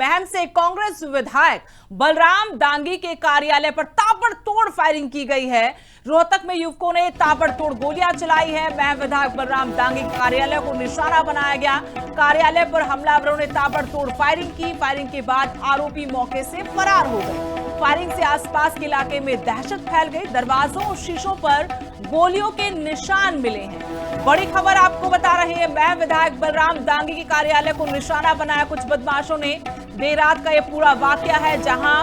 महम से कांग्रेस विधायक बलराम दांगी के कार्यालय पर ताबड़तोड़ फायरिंग की गई है। रोहतक में युवकों ने ताबड़तोड़ गोलियां चलाई है। महम विधायक बलराम दांगी के कार्यालय को निशाना बनाया गया। कार्यालय पर हमलावरों ने ताबड़तोड़ फायरिंग की। फायरिंग के बाद आरोपी मौके से फरार हो गए। फायरिंग से आसपास के इलाके में दहशत फैल गई। दरवाजों और शीशों पर गोलियों के निशान मिले हैं। बड़ी खबर आपको बता रहे हैं, महम विधायक बलराम दांगी के कार्यालय को निशाना बनाया कुछ बदमाशों ने। देर रात का यह पूरा वाकया है जहां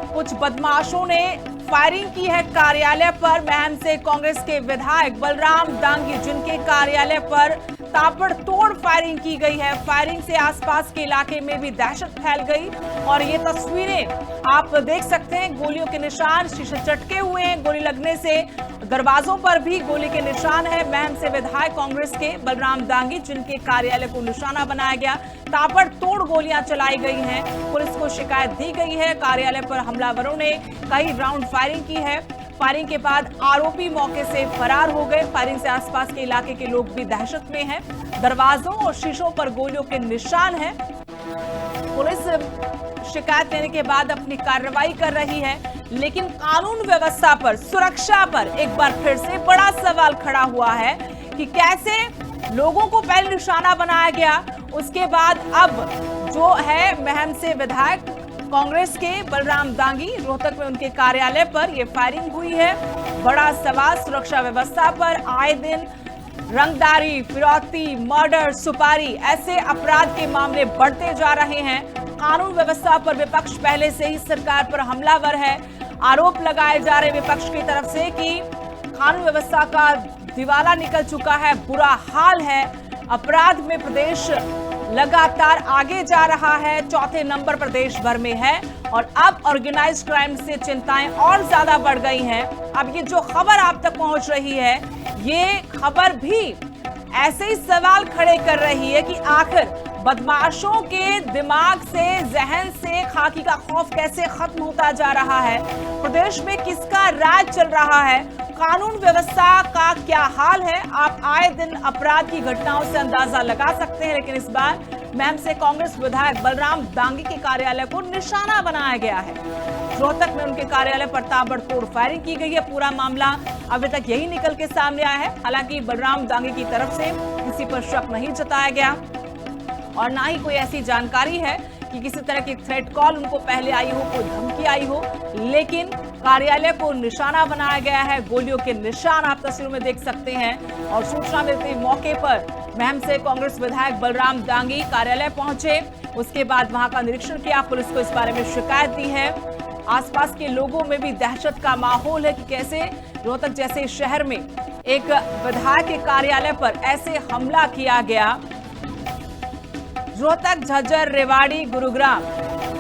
कुछ बदमाशों ने फायरिंग की है कार्यालय पर। महम से कांग्रेस के विधायक बलराम दांगी जिनके कार्यालय पर ताबड़तोड़ फायरिंग की गई है। फायरिंग से आसपास के इलाके में भी दहशत फैल गई और ये तस्वीरें आप देख सकते हैं। गोलियों के निशान, शीशे चटके हुए हैं गोली लगने से। दरवाजों पर भी गोली के निशान है। महम से विधायक कांग्रेस के बलराम दांगी जिनके कार्यालय को निशाना बनाया गया, ताबड़तोड़ गोलियां चलाई गई हैं। पुलिस को शिकायत दी गई है। कार्यालय पर हमलावरों ने कई राउंड फायरिंग की है। फायरिंग के बाद आरोपी मौके से फरार हो गए। फायरिंग से आसपास के इलाके के लोग भी दहशत में हैं। दरवाजों और शीशों पर गोलियों के निशान हैं। पुलिस शिकायत देने के बाद अपनी कार्रवाई कर रही है, लेकिन कानून व्यवस्था पर, सुरक्षा पर एक बार फिर से बड़ा सवाल खड़ा हुआ है कि कैसे लोगों को पहले निशाना बनाया गया, उसके बाद अब जो है महम से विधायक कांग्रेस के बलराम दांगी रोहतक में उनके कार्यालय पर यह फायरिंग हुई है। बड़ा सवाल सुरक्षा व्यवस्था पर। आए दिन रंगदारी, फिरौती, मर्डर, सुपारी ऐसे अपराध के मामले बढ़ते जा रहे हैं। कानून व्यवस्था पर विपक्ष पहले से ही सरकार पर हमलावर है। आरोप लगाए जा रहे विपक्ष की तरफ से कि कानून व्यवस्था का दिवाला निकल चुका है, बुरा हाल है। अपराध में प्रदेश लगातार आगे जा रहा है, चौथे नंबर पर देश भर में है और अब ऑर्गेनाइज्ड क्राइम से चिंताएं और ज्यादा बढ़ गई हैं। अब ये जो खबर आप तक पहुंच रही है, ये खबर भी ऐसे ही सवाल खड़े कर रही है कि आखिर बदमाशों के दिमाग से, जहन से खाकी का खौफ कैसे खत्म होता जा रहा है, प्रदेश में किसका राज चल रहा है, कानून व्यवस्था का क्या हाल है। आप आए दिन अपराध की घटनाओं से अंदाजा लगा सकते हैं, लेकिन इस बार महम से कांग्रेस विधायक बलराम दांगी के कार्यालय को निशाना बनाया गया है। रोहतक में उनके कार्यालय पर ताबड़तोड़ फायरिंग की गई है। पूरा मामला अभी तक यही निकल के सामने आया है। हालांकि बलराम दांगी की तरफ से किसी पर शक नहीं जताया गया और ना ही कोई ऐसी जानकारी है कि किसी तरह की थ्रेट कॉल उनको पहले आई हो, कोई धमकी आई हो, लेकिन कार्यालय को निशाना बनाया गया है। गोलियों के निशान आप तस्वीरों में देख सकते हैं और सूचना मिलते मौके पर महम से कांग्रेस विधायक बलराम दांगी कार्यालय पहुंचे। उसके बाद वहां का निरीक्षण किया। पुलिस को इस बारे में शिकायत दी है। आसपास के लोगों में भी दहशत का माहौल है कि कैसे रोहतक जैसे शहर में एक विधायक के कार्यालय पर ऐसे हमला किया गया। रोहतक, झज्जर, रेवाड़ी, गुरुग्राम,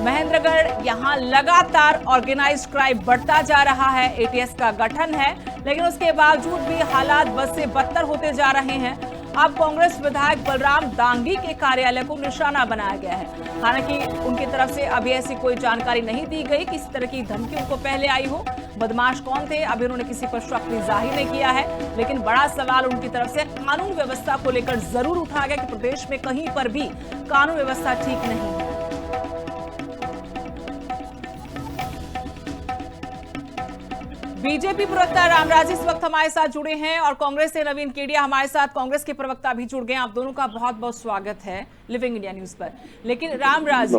महेंद्रगढ़, यहां लगातार ऑर्गेनाइज्ड क्राइम बढ़ता जा रहा है। एटीएस का गठन है, लेकिन उसके बावजूद भी हालात बद से बदतर होते जा रहे हैं। अब कांग्रेस विधायक बलराम दांगी के कार्यालय को निशाना बनाया गया है। हालांकि उनकी तरफ से अभी ऐसी कोई जानकारी नहीं दी गई कि इस तरह की धमकी उनको पहले आई हो। बदमाश कौन थे, अभी उन्होंने किसी पर शक जाहिर नहीं किया है, लेकिन बड़ा सवाल उनकी तरफ से कानून व्यवस्था को लेकर जरूर उठाया गया कि प्रदेश में कहीं पर भी कानून व्यवस्था ठीक नहीं है। बीजेपी प्रवक्ता रामराज इस वक्त हमारे साथ जुड़े हैं और कांग्रेस से नवीन केडिया हमारे साथ, कांग्रेस के प्रवक्ता भी जुड़ गए। आप दोनों का बहुत बहुत स्वागत है लिविंग इंडिया न्यूज पर। लेकिन रामराज,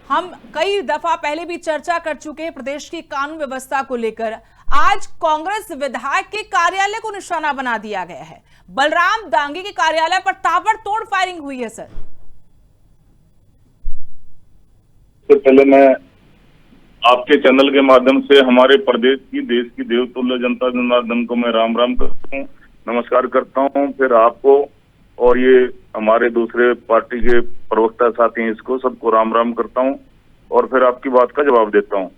हम कई दफा पहले भी चर्चा कर चुके हैं प्रदेश की कानून व्यवस्था को लेकर। आज कांग्रेस विधायक के कार्यालय को निशाना बना दिया गया है। बलराम दांगी के कार्यालय पर ताबड़तोड़ फायरिंग हुई है। सर, तो पहले मैं आपके चैनल के माध्यम से हमारे प्रदेश की, देश की देवतुल्य जनता जनार्दन को मैं राम राम करता हूँ, नमस्कार करता हूँ। फिर आपको और ये हमारे दूसरे पार्टी के प्रवक्ता साथी हैं, इसको सबको राम राम करता हूँ और फिर आपकी बात का जवाब देता हूँ।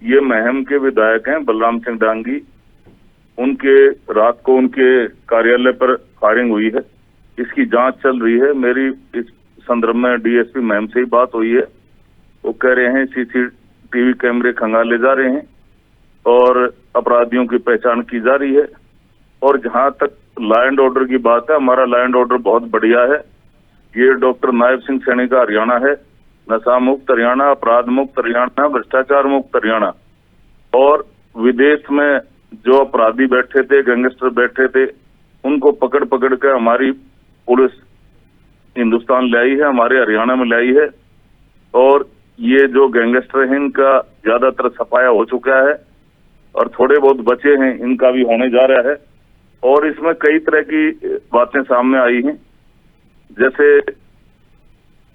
ये महम के विधायक हैं बलराम सिंह दांगी। उनके रात को उनके कार्यालय पर फायरिंग हुई है, इसकी जांच चल रही है। मेरी इस संदर्भ में डीएसपी महम से ही बात हुई है। वो कह रहे हैं सीसीटीवी कैमरे खंगाले जा रहे हैं और अपराधियों की पहचान की जा रही है। और जहां तक लॉ एंड ऑर्डर की बात है, हमारा लॉ एंड ऑर्डर बहुत बढ़िया है। ये डॉक्टर नायब सिंह सैनी का हरियाणा है, नशा मुक्त हरियाणा, अपराध मुक्त हरियाणा, भ्रष्टाचार मुक्त हरियाणा। और विदेश में जो अपराधी बैठे थे, गैंगस्टर बैठे थे, उनको पकड़ पकड़ के हमारी पुलिस हिंदुस्तान ले आई है, हमारे हरियाणा में लाई है। और ये जो गैंगस्टर हैं इनका ज्यादातर सफाया हो चुका है और थोड़े बहुत बचे हैं, इनका भी होने जा रहा है। और इसमें कई तरह की बातें सामने आई हैं, जैसे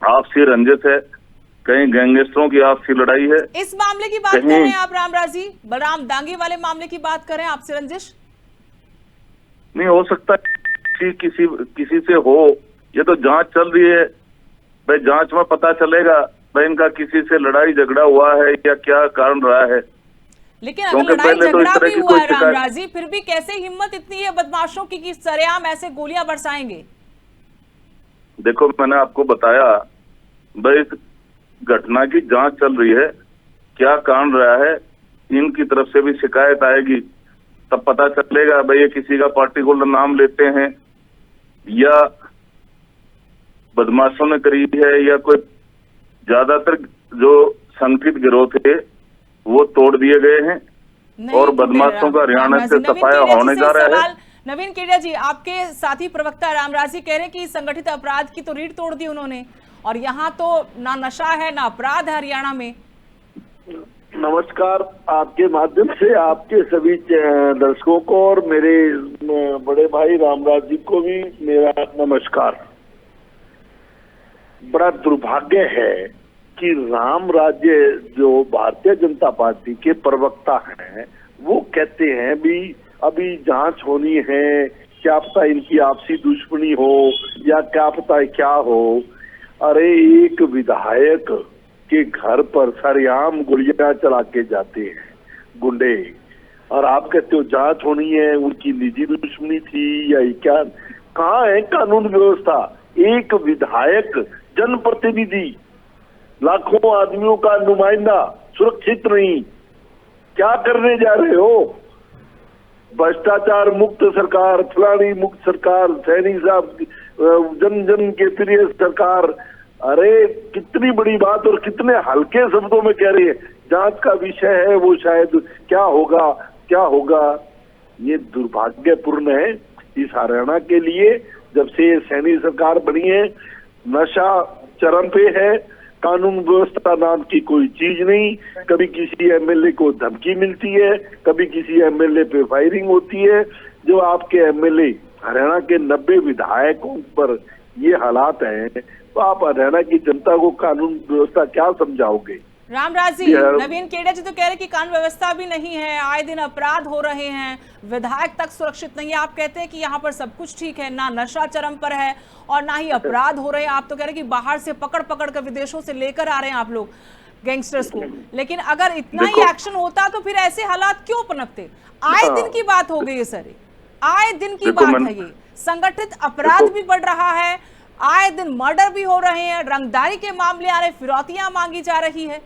आपसी रंजिश है, कहीं गैंगस्टरों की आपसी लड़ाई है। इस मामले की बात कर रहे हैं आप रामराज जी? बलराम दांगी वाले मामले की बात कर रहे हैं, आपसी रंजिश? नहीं हो सकता किसी से हो, ये तो जांच चल रही है भाई, जांच में पता चलेगा भाई इनका किसी से लड़ाई झगड़ा हुआ है या क्या कारण रहा है। लेकिन अगर लड़ाई झगड़ा भी हुआ है रामराज जी, फिर भी कैसे हिम्मत इतनी है बदमाशों की कि सरेआम ऐसे गोलियां बरसाएंगे? देखो मैंने आपको बताया भाई, घटना की जांच चल रही है, क्या कारण रहा है, इनकी तरफ से भी शिकायत आएगी, तब पता चलेगा भाई ये किसी का पार्टिकुलर नाम लेते हैं या बदमाशों ने करी है या कोई। ज्यादातर जो संगठित गिरोह थे वो तोड़ दिए गए हैं और बदमाशों का हरियाणा से सफाया होने जा रहा है। नवीन केडिया जी, आपके साथी प्रवक्ता रामराज जी कह रहे हैं कि संगठित अपराध की तो रीढ़ तोड़ दी उन्होंने, और यहाँ तो ना नशा है ना अपराध है हरियाणा में। नमस्कार, आपके माध्यम से आपके सभी दर्शकों को और मेरे बड़े भाई रामराज जी को भी मेरा नमस्कार। बड़ा दुर्भाग्य है कि राम राज्य जो भारतीय जनता पार्टी के प्रवक्ता हैं वो कहते हैं भी अभी जांच होनी है, क्या पता इनकी आपसी दुश्मनी हो या क्या पता क्या हो। अरे एक विधायक के घर पर सरेआम गोलियां चला के जाते हैं गुंडे, और आप कहते हो जांच होनी है, उनकी निजी दुश्मनी थी या क्या? कहाँ है कानून व्यवस्था? एक विधायक, जनप्रतिनिधि, लाखों आदमियों का नुमाइंदा सुरक्षित नहीं, क्या करने जा रहे हो? भ्रष्टाचार मुक्त सरकार, फलानी मुक्त सरकार, सैनी साहब जन जन के प्रिय सरकार। अरे कितनी बड़ी बात और कितने हल्के शब्दों में कह रही है। जांच का विषय है वो, शायद क्या होगा क्या होगा। ये दुर्भाग्यपूर्ण है इस हरियाणा के लिए। जब से सैनी सरकार बनी है नशा चरम पे है, कानून व्यवस्था नाम की कोई चीज नहीं। कभी किसी एमएलए को धमकी मिलती है, कभी किसी एमएलए पे फायरिंग होती है। जो आपके एमएलए हरियाणा के 90 विधायकों पर ये हालात हैं, तो आप हरियाणा की जनता को कानून व्यवस्था क्या समझाओगे? रामराज जी, नवीन केडिया जी तो कह रहे कि कानून व्यवस्था भी नहीं है, आए दिन अपराध हो रहे हैं, विधायक तक सुरक्षित नहीं है। आप कहते हैं कि यहाँ पर सब कुछ ठीक है, ना नशा चरम पर है और ना ही अपराध हो रहे हैं। आप तो कह रहे हैं कि बाहर से पकड़ पकड़ कर विदेशों से लेकर आ रहे हैं आप लोग गैंगस्टर्स को। लेकिन अगर इतना ही एक्शन होता तो फिर ऐसे हालात क्यों पनपते? आए दिन की बात हो गई है सर, आए दिन की बात है ये। संगठित अपराध भी बढ़ रहा है, आए दिन मर्डर भी हो रहे हैं, रंगदारी के मामले आ रहे, फिरौतियां मांगी जा रही है।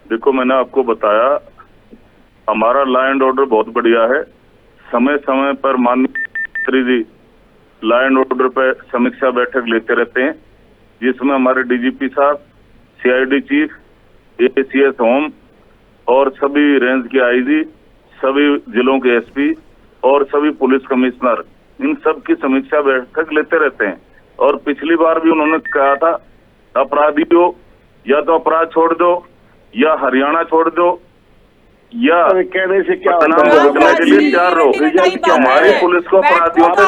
देखो मैंने आपको बताया हमारा लॉ एंड ऑर्डर बहुत बढ़िया है। समय समय पर माननीय मंत्री जी लॉ एंड ऑर्डर पर समीक्षा बैठक लेते रहते हैं, जिसमें हमारे डीजीपी साहब, सीआईडी चीफ, एसीएस होम और सभी रेंज के आईजी, सभी जिलों के एसपी और सभी पुलिस कमिश्नर, इन सब की समीक्षा बैठक लेते रहते हैं। और पिछली बार भी उन्होंने कहा था अपराधियों या तो अपराध छोड़ दो या हरियाणा छोड़ दो या कहने से क्या रोकने के लिए तैयार रहो। हमारी पुलिस को अपराधियों से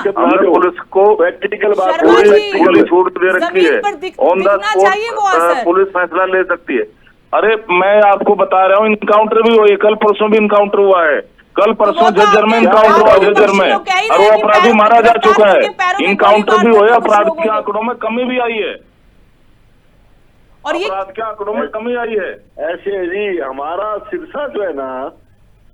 हमने पुलिस को पूरी छूट दे रखी है, ऑन द स्पॉट पुलिस फैसला ले सकती है। अरे मैं आपको बता रहा हूँ, इनकाउंटर भी हुआ है, कल परसों भी इनकाउंटर हुआ है, कल परसों झज्जर में इनकाउंटर हुआ, झज्जर में, और वो अपराधी मारा जा चुका है। इनकाउंटर भी हुआ, अपराध के आंकड़ों में कमी भी आई है, और अपराध के आंकड़ों में कमी आई है। ऐसे जी हमारा सिरसा जो है ना,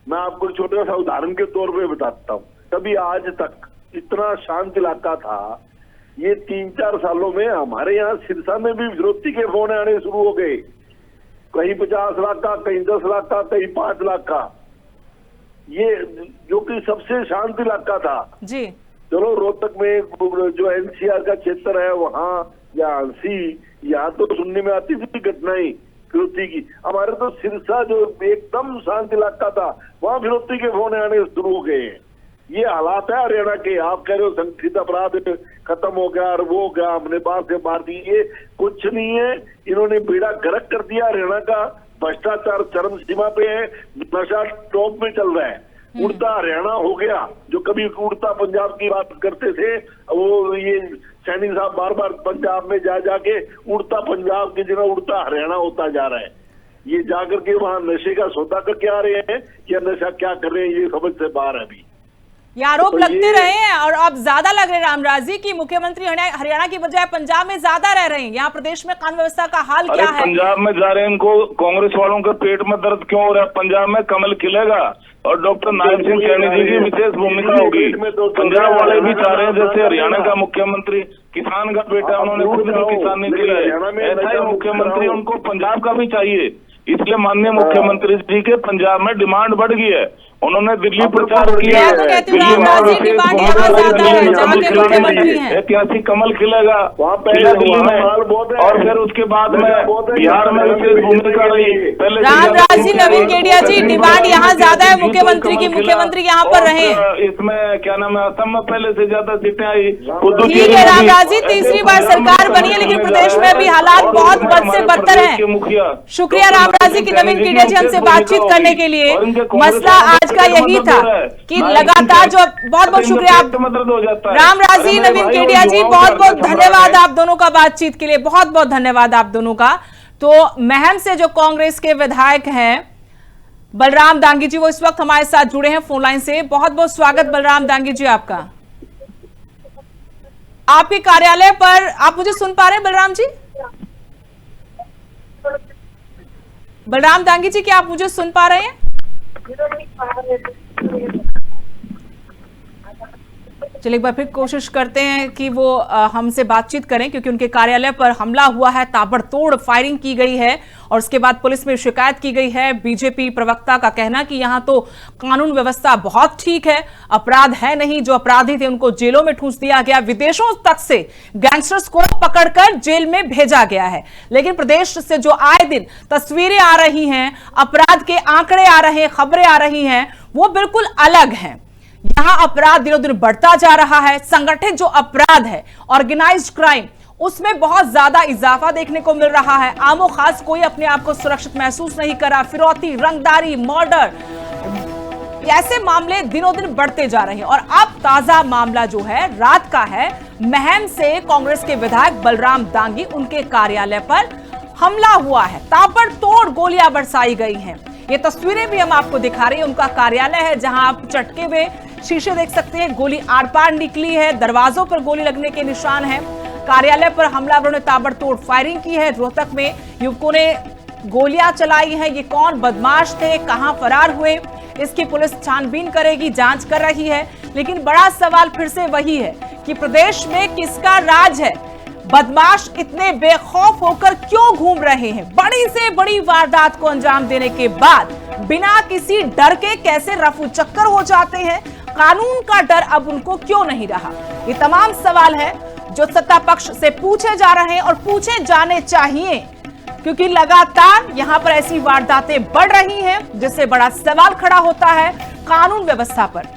मैं आपको छोटा सा उदाहरण के तौर पे बताता हूँ। कभी आज तक इतना शांत इलाका था, ये 3-4 सालों में हमारे यहाँ सिरसा में भी विरोधी के फोन आने शुरू हो गए। कहीं 50 लाख का, कहीं 10 लाख का, कहीं 5 लाख का। ये जो कि सबसे शांत इलाका था जी। चलो रोहतक में जो एनसीआर का क्षेत्र है वहाँ या हंसी, यहाँ तो सुनने में आती थी घटनाएं फिरौती की। हमारे तो सिरसा जो एकदम शांत इलाका था, वहां फिरौती के फोन आने शुरू हो गए हैं। ये हालात है हरियाणा के। आप कह रहे हो संगठित अपराध खत्म हो गया और वो हो गया, हमने बाहर से मार दी, ये कुछ नहीं है। इन्होंने बेड़ा गर्क कर दिया हरियाणा का। भ्रष्टाचार चरम सीमा पे है, नशा टॉप में चल रहा है। उड़ता हरियाणा हो गया। जो कभी उड़ता पंजाब की बात करते थे, वो ये सैनी साहब बार बार पंजाब में जा जाके उड़ता पंजाब की जगह उड़ता हरियाणा होता जा रहा है। ये जाकर के वहां नशे का सौदा करके आ रहे हैं या नशा क्या कर रहे हैं, ये समझ से बाहर है अभी। ये आरोप लगते रहे हैं और अब ज्यादा लग रहे रामराज जी की मुख्यमंत्री हरियाणा की बजाय पंजाब में ज्यादा रह रहे हैं। यहाँ प्रदेश में कानून व्यवस्था का हाल क्या है? पंजाब में जा रहे हैं, इनको कांग्रेस वालों के पेट में दर्द क्यों हो रहा है? पंजाब में कमल खिलेगा और डॉक्टर नारायण सिंह सैनी जी की विशेष भूमिका होगी। पंजाब वाले भी चाह रहे हैं जैसे हरियाणा का मुख्यमंत्री किसान का बेटा, उन्होंने खुद भी किसानी किया है, ऐसा ही मुख्यमंत्री उनको पंजाब का भी चाहिए। इसलिए माननीय मुख्यमंत्री जी के पंजाब में डिमांड बढ़ गई है। उन्होंने दिल्ली प्रचार किया है, ऐतिहासिक कमल खिलेगा दिल्ली में, और फिर उसके बाद में बिहार में विशेष भूमिका रही। पहले रामराज जी, नवीन केडिया जी, डिमांड यहाँ ज्यादा है मुख्यमंत्री की, मुख्यमंत्री यहाँ पर रहे। इसमें क्या नाम है, असम में पहले से ज्यादा सीटें आई। ठीक है रामराज जी, तीसरी बार सरकार बनी है, लेकिन प्रदेश में भी हालात बहुत बद से बदतर है। शुक्रिया रामराज जी की नवीन केडिया जी हमसे बातचीत करने के लिए। मसला आज का यही था कि लगातार जो बहुत बहुत शुक्रिया रामराज जी, नवीन केडिया जी, बहुत बहुत धन्यवाद आप दोनों का बातचीत के लिए, बहुत बहुत धन्यवाद आप दोनों का। तो महम से जो कांग्रेस के विधायक हैं बलराम दांगी जी, वो इस वक्त हमारे साथ जुड़े हैं फोन लाइन से। बहुत बहुत स्वागत बलराम दांगी जी आपका। आपके कार्यालय पर आप मुझे सुन पा रहे हैं बलराम जी? बलराम दांगी जी, क्या आप मुझे सुन पा रहे हैं? चलिए एक बार फिर कोशिश करते हैं कि वो हमसे बातचीत करें, क्योंकि उनके कार्यालय पर हमला हुआ है, ताबड़तोड़ फायरिंग की गई है और उसके बाद पुलिस में शिकायत की गई है। बीजेपी प्रवक्ता का कहना कि यहां तो कानून व्यवस्था बहुत ठीक है, अपराध है नहीं, जो अपराधी थे उनको जेलों में ठूंस दिया गया, विदेशों तक से गैंगस्टर्स को पकड़कर जेल में भेजा गया है। लेकिन प्रदेश से जो आए दिन तस्वीरें आ रही हैं, अपराध के आंकड़े आ रहे हैं, खबरें आ रही हैं, वो बिल्कुल अलग हैं। यहां अपराध दिनों दिन बढ़ता जा रहा है। संगठित जो अपराध है, ऑर्गेनाइज्ड क्राइम, उसमें बहुत ज्यादा इजाफा देखने को मिल रहा है। आमो खास कोई अपने आप को सुरक्षित महसूस नहीं कर रहा। फिरौती, रंगदारी, मर्डर, ऐसे मामले दिनों दिन बढ़ते जा रहे हैं। और अब ताजा मामला जो है रात का है। महम से कांग्रेस के विधायक बलराम दांगी, उनके कार्यालय पर हमला हुआ है, ताबड़तोड़ गोलियां बरसाई गई हैं। ये तस्वीरें भी हम आपको दिखा रहे हैं। उनका कार्यालय है जहां आप चटके हुए शीशे देख सकते हैं, गोली आर पार निकली है, दरवाजों पर गोली लगने के निशान हैं। कार्यालय पर हमलावरों ने ताबड़तोड़ फायरिंग की है। रोहतक में युवकों ने गोलियां चलाई हैं। ये कौन बदमाश थे, कहां फरार हुए, इसकी पुलिस छानबीन करेगी, जांच कर रही है। लेकिन बड़ा सवाल फिर से वही है कि प्रदेश में किसका राज है? बदमाश इतने बेखौफ होकर क्यों घूम रहे हैं? बड़ी से बड़ी वारदात को अंजाम देने के बाद बिना किसी डर के कैसे रफू चक्कर हो जाते हैं? कानून का डर अब उनको क्यों नहीं रहा? ये तमाम सवाल है जो सत्ता पक्ष से पूछे जा रहे हैं और पूछे जाने चाहिए, क्योंकि लगातार यहां पर ऐसी वारदातें बढ़ रही हैं जिससे बड़ा सवाल खड़ा होता है कानून व्यवस्था पर।